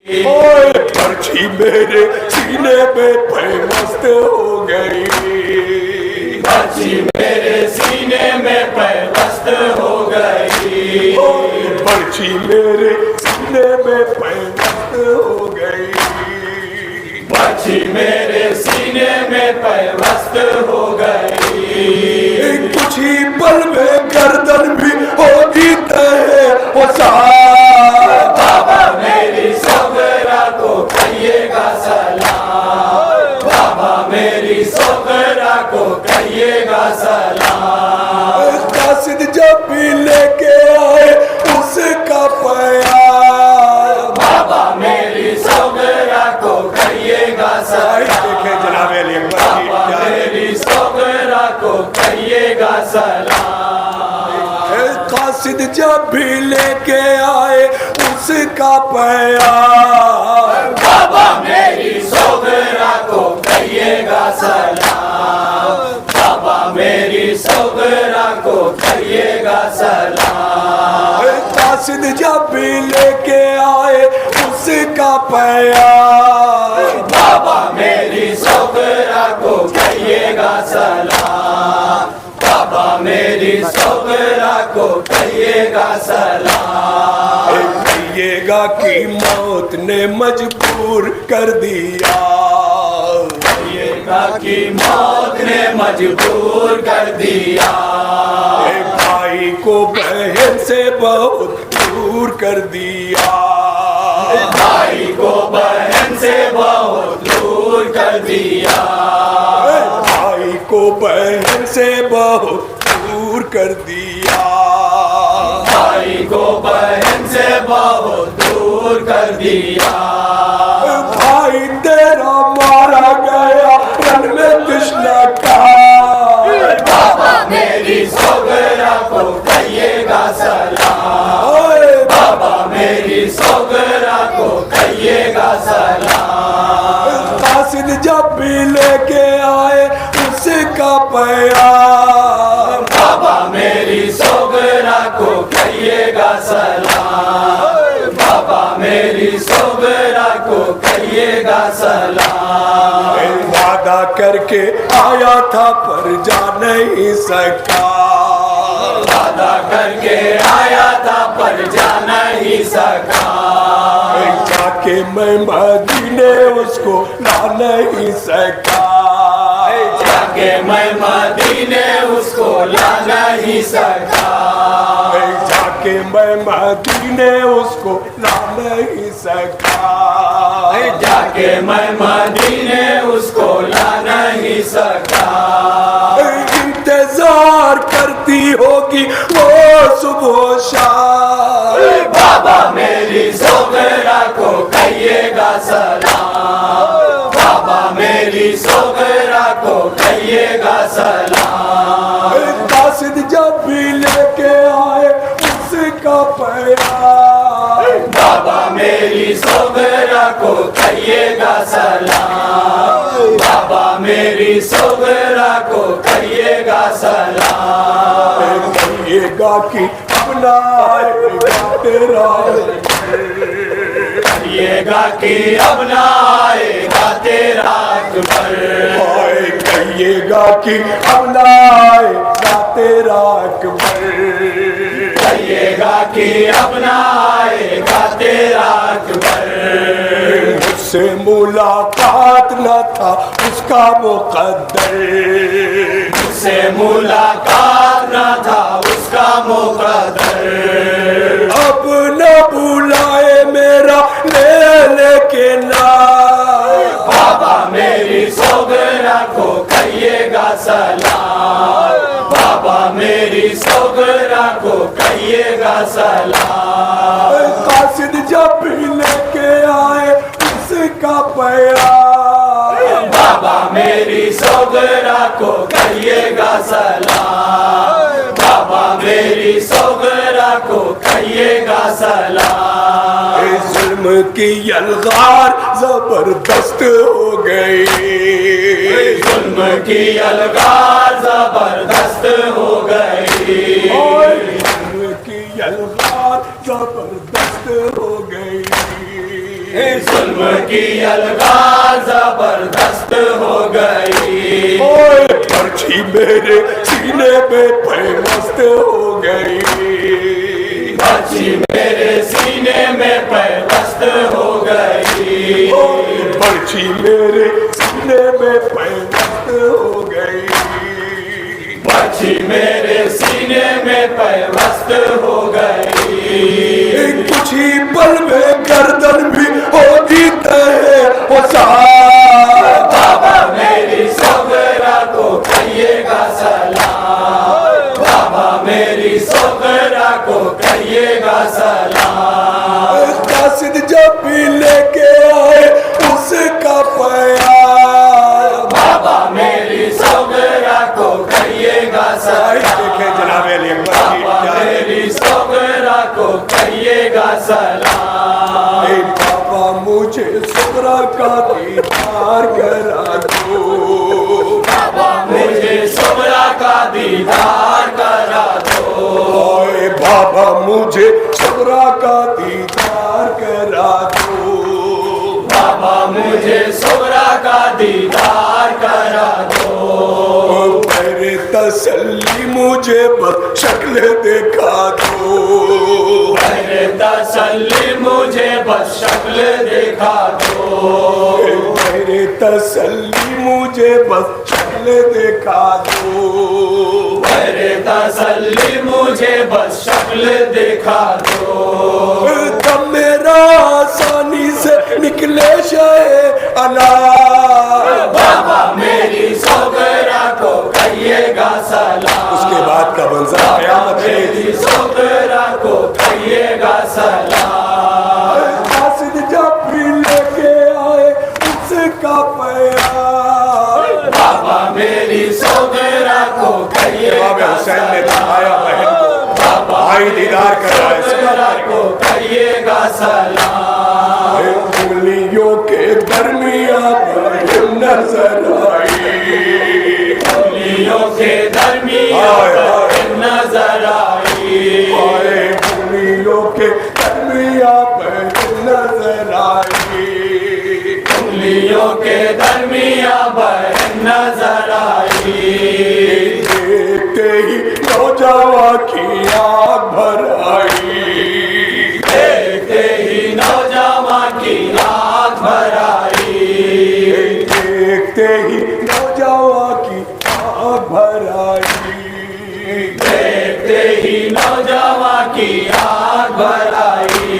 ओए पर्ची मेरे सीने पे पैवस्त हो गई, पर्ची मेरे सीने में पैवस्त हो गई, ओए पर्ची मेरे सीने में पैवस्त हो गई, पर्ची मेरे सीने में पैवस्त हो गई। कुछ ही पल में गर्दन भी होगी तय वो बाबा मेरी सोगरा को कहिएगा सलाम, बाबा मेरी सोगरा को कहिएगा सलाम। कासिद जब भी लेके आए उसका प्यार, बाबा मेरी सोगरा को कहिएगा सलाम, देखे जनाब अली अकबर बाबा मेरी सोगरा को कहिएगा सलाम। कासिद जब भी लेके आए उसका प्यार, बाबा मेरी सोगरा को कहिएगा सलाम, बाबा मेरी सोगरा को कहिएगा सलाम। कासिद जब भी लेके आए उसका प्यार, बाबा मेरी सोगरा को कहिएगा सलाम, बाबा मेरी सोगरा को कहिएगा सलाम। कहिएगा कि मौत ने मजबूर कर दिया, कहिएगा कि मौत ने मजबूर कर दिया, भाई को बहन से बहुत दूर कर दिया, भाई को बहन से बहुत दूर कर दिया, भाई को बहन से बहुत दूर कर दिया, भाई को बहन से बहुत दूर कर दिया। भाई तेरा मारा गया रन में कृष्ण का, बाबा मेरी सोगरा को कहिएगा सलाम, बाबा मेरी सोगरा को कहिएगा सलाम। कासिद जब भी लेके आए उसका प्यार, बाबा मेरी सोगरा को कहिएगा सलाम, बाबा मेरी सोगरा को कहिएगा सलाम। वादा करके आया था पर जा नहीं सका, वादा करके आया था पर जा नहीं सका, जाके मैं मदीने उसको ला नहीं सका, जाके मैं मदीने उसको ला नहीं सका, जाके मैं मदीने उसको ला नहीं सका, जाके मैं मदीने उसको ला नहीं सका। इंतजार करती होगी वो सुबह शाम, बाबा मेरी सोगरा को कहिएगा सलाम, बाबा मेरी सोगरा को कहिएगा सलाम। कासिद जब भी लेके आए उसका प्यार, बाबा मेरी सोगरा को कहिएगा सलाम, बाबा मेरी सोगरा को कहिएगा सलाम। कहिएगा कि अपना आएगा तेरा, कहिएगा कि अब ना आएगा तेरा अकबर, कहिएगा कि अपना आएगा तेरा अकबर, कहिएगा कि अब ना आएगा तेरा अकबर। मुझसे मुलाकात न था उसका मुकद्दर, मुझसे मुलाकात न था उसका मुकद्दर, अब न बुलाए मेरा ले लेके ना, बाबा मेरी सोगरा को कहिएगा सलाम, बाबा मेरी सोगरा को कहिएगा सलाम। कासिद जब भी लेके आए उसका प्यार, बाबा मेरी सोगरा को कहिएगा सलाम, बाबा मेरी सोगरा को कहिएगा सलाम। जुल्म की यलगार जबरदस्त हो गई, जुल्म की अलगार जबरदस्त हो गई, जुल्म की यलगार जबरदस्त हो गई, जुल्म की अलगार जबरदस्त हो गई। ओए पर्ची मेरे सीने में पैमस्त हो गई। पर्ची मेरे सीने में पैवस्त हो गई। ओए पर्ची मेरे सीने में पैमस्त हो गई। पर्ची मेरे सीने में पैवस्त हो गई। कुछ ही पल में गर्दन भी होगी तय हो साथ। बाबा मेरी सोगरा को कहिएगा सलाम। बाबा मेरी सोगरा को कहिएगा सलाम। कासिद जब भी लेके आए उसका प्यार। बाबा मेरी सोगरा को कहिएगा सलाम। देखे जनाबे अली अकबर की बाबा मेरी सोगरा को कहिएगा सलाम। ए बाबा मुझे सुगरा का दीदार करा दो। बाबा मुझे सोगरा का दीदार करा दो। ओए बाबा मुझे सुगरा का दीदार करा दो। बाबा मुझे सोगरा का दीदार करा दो। मेरे तसल्ली मुझे बस शक्ल दिखा दो। मेरे तसल्ली मुझे बस शक्ल दिखा दो। मेरे तसल्ली मुझे बस शक्ल दिखा दो। मेरे तसल्ली मुझे बस शक्ल दिखा दो। तब मेरा आसानी से निकले शाये अला। बाबा मेरी सोगरा को कहिएगा सलाम। उसके बाद का मंजर क़यामत है। मेरी सोगरा को कहिएगा सलाम। कासिद जब भी लेके आए उसका प्यार। बाबा मेरी सोगरा को कहिएगा हुसैन ने दिखाया बहन को बाबा भाई दीदार कराए। सोगरा को कहिएगा सलाम। उंगलियों के दरमियान नजर आई। उंगलियों के दरमियान नजर आई। उंगलियों के दरमियान नजर आई। उंगलियों के दरमियान बहन नजर आई। देखते ही नौजवान की आग भर आई। देखते ही नौजवान की आग भर आई। देखते ही नौजवान की आग भर आई। देखते ही नौजवान की आग भर आई।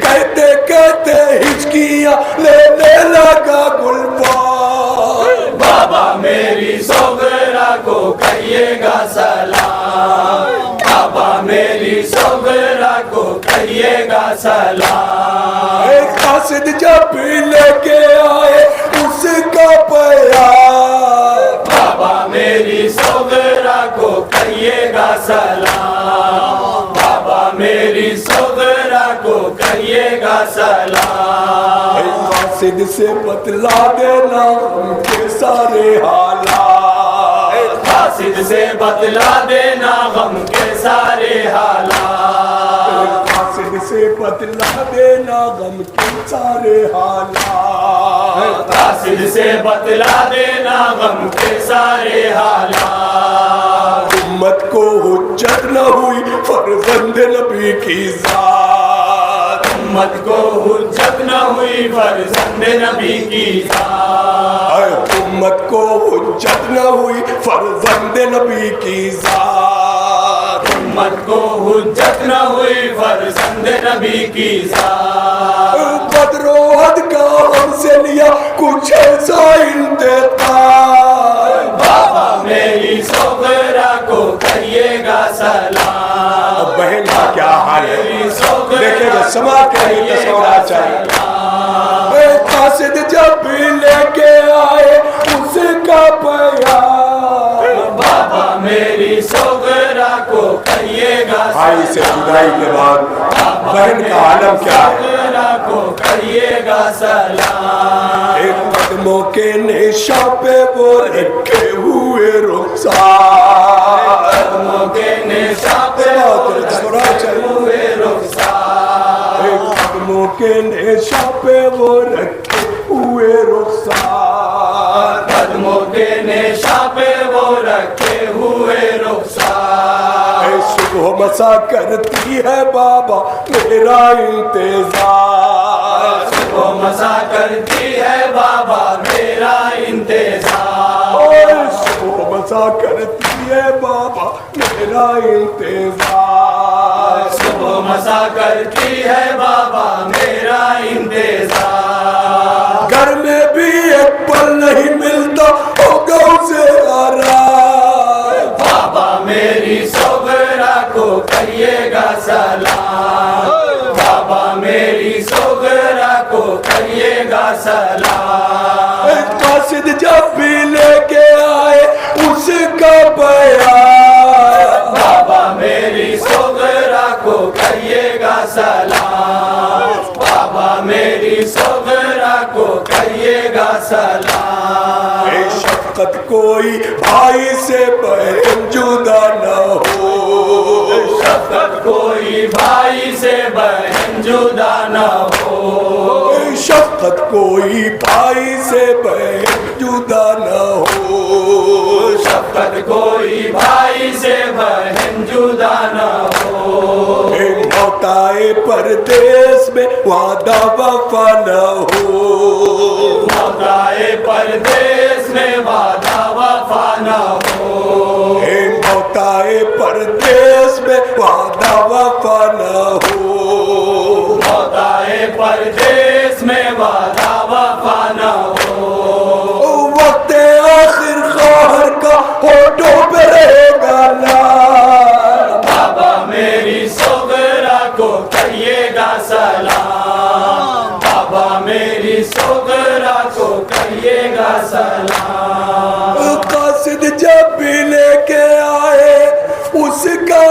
कहते कहते हिचकियां लेने लगा गुलबार। बाबा मेरी सोगरा को कहिएगा सलाम। बाबा मेरी सोगरा को कहिएगा सलाम। कासिद जब भी लेके आए उसका प्यार। बाबा मेरी सोगरा को कहिएगा सलाम। बाबा मेरी सोगरा को कहिएगा सलाम। कासिद से बतला देना उनके सारे हालात। कासिद से बतला देना गम के सारे हालात। कासिद से बतला देना गम के सारे हालात। कासिद से बतला देना गम के सारे हालात। उम्मत को हुज्जत न हुई फर्जंद नबी की जात। उम्मत को हुज्जत न हुई फर्जंद नबी की जात। उम्मत को हुज्जत न हुई फर्जंद नबी की जात। उम्मत को हुज्जत न हुई फर्जंद नबी की जात। बदरोहद का हमसे लिया कुछ ऐसा इंतकाम। बाबा मेरी सोगरा को कहिएगा सलाम। बहन का क्या हाल है देखे जो समा के लिए सोना चाहिए। कासिद जब भी लेके आए उसका प्यार। बाबा मेरी सोगरा को कहिएगा भाई से जुदाई के बाद बहन का आलम क्या है। सोगरा को कहिएगा सलाम। एक कदमों के निशा पे वो रखे हुए रुखसार। कदमों के निशा पे रखे हुए रुखसार। कदमों के के नेशा पे वो रखे हुए रुखसार, कदमों के नेशा पे वो रखे हुए रुखसार। सुबह मसा करती है बाबा मेरा इंतजार, सुबह मसा करती है बाबा मेरा इंतजार, सुबह मसा करती है बाबा मेरा इंतजार, सुबह मसा करती है बाबा मेरा इंतजार। घर में भी एक पल नहीं मिलता होगा उसे आराम, बाबा मेरी सोगरा को करिएगा सलाम, बाबा मेरी सोगरा को करिएगा सलाम। कासिद जब भी लेके आए उसका बयान, बाबा मेरी सोगरा को करिएगा सलाम, बाबा मेरी सोगरा को करिएगा सलाम। शफकत कोई भाई से बहन जुदा न हो, शफकत कोई भाई से बहन जुदा न हो, शफकत कोई भाई से बहन जुदा न हो, शफकत कोई भाई से बहन जुदा न हो। मौताए परदेश में वादा वफा न हो, मौताए परदेश में वादा वफा न हो, मौताए परदेश में वादा वफा न हो, मौताए परदेश में वादा वफा न हो। वक्त आखिर ख़ाहर का होठों पे रहेगा लाल, बाबा मेरी सोगरा को करिएगा सलाम, बाबा मेरी सोगरा को करिएगा सलाम। कासिद जब भी लेके आए उसका